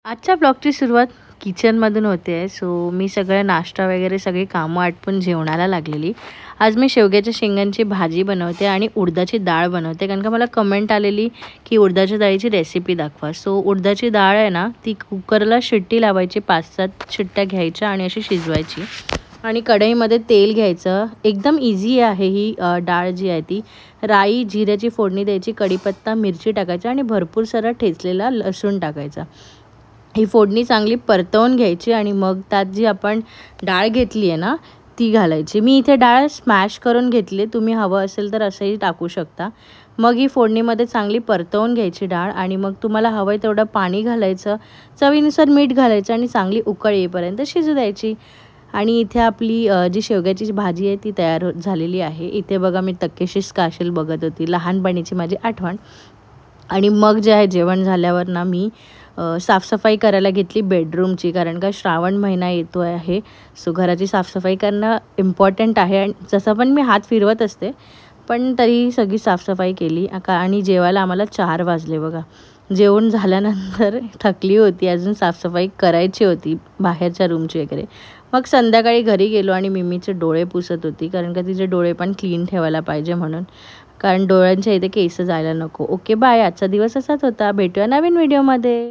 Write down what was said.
आजच्या ब्लॉगची सुरुवात किचनमधून होते आहे. सो मी सगळं नाश्ता वगैरे सगळी कामं आटपून जेवणाला लागलेली. आज मी शेवग्याच्या शेंगांची भाजी बनवते आणि उडदाची डाळ बनवते, कारण का मला कमेंट आलेली की उडदाच्या डाळीची रेसिपी दाखवा. सो उडदाची डाळ आहे ना, ती कुकरला शिट्टी लावायची, 5-7 शिट्ट्या घ्यायच्या आणि अशी शिजवायची. आणि कढईमध्ये तेल घ्यायचं. एकदम इझी आहे ही डाळ जी आहे ती. राई जिऱ्याची फोडणी द्यायची, कढीपत्ता मिरची टाकायची आणि भरपूर सारा ठेचलेला लसूण टाकायचा. ही फोडणी चांगली परतवून घ्यायची आणि मग त्यात जी आपण डाळ घेतली आहे ना, ती घालायची. मी इथे डाळ स्मॅश करून घेतली, तुम्ही हवं असेल तर असंही टाकू शकता. मग ही फोडणीमध्ये चांगली परतवून घ्यायची डाळ आणि मग तुम्हाला हवं आहे तेवढं पाणी घालायचं, चवीनुसार मीठ घालायचं आणि चांगली उकळ येईपर्यंत शिजू द्यायची. आणि इथे आपली जी शेवग्याची भाजी आहे ती तयार झालेली आहे. इथे बघा मी तक्केशी स्काशील बघत होती, लहानपणीची माझी आठवण. आणि मग जे आहे जेवण झाल्यावर ना मी साफसफाई करायला घेतली बेडरूमची, कारण का श्रावण महिना येतो आहे. सो घराची साफसफाई करणं इम्पॉर्टंट आहे. आणि जसं पण मी हात फिरवत असते, पण तरी सगळी साफसफाई केली. आणि जेवायला आम्हाला 4 वाजले बघा. जेवण झाल्यानंतर थकली होती, अजून साफसफाई करायची होती बाहेरच्या रूमची वगैरे. मग संध्याकाळी घरी गेलो आणि मिमीचे डोळे पुसत होती, कारण का तिचे डोळे पण क्लीन ठेवायला पाहिजे म्हणून, कारण डोळ्यांच्या इथे केस जायला नको. Okay bye. आजचा दिवस असाच होता. भेटूया नवीन व्हिडिओमध्ये.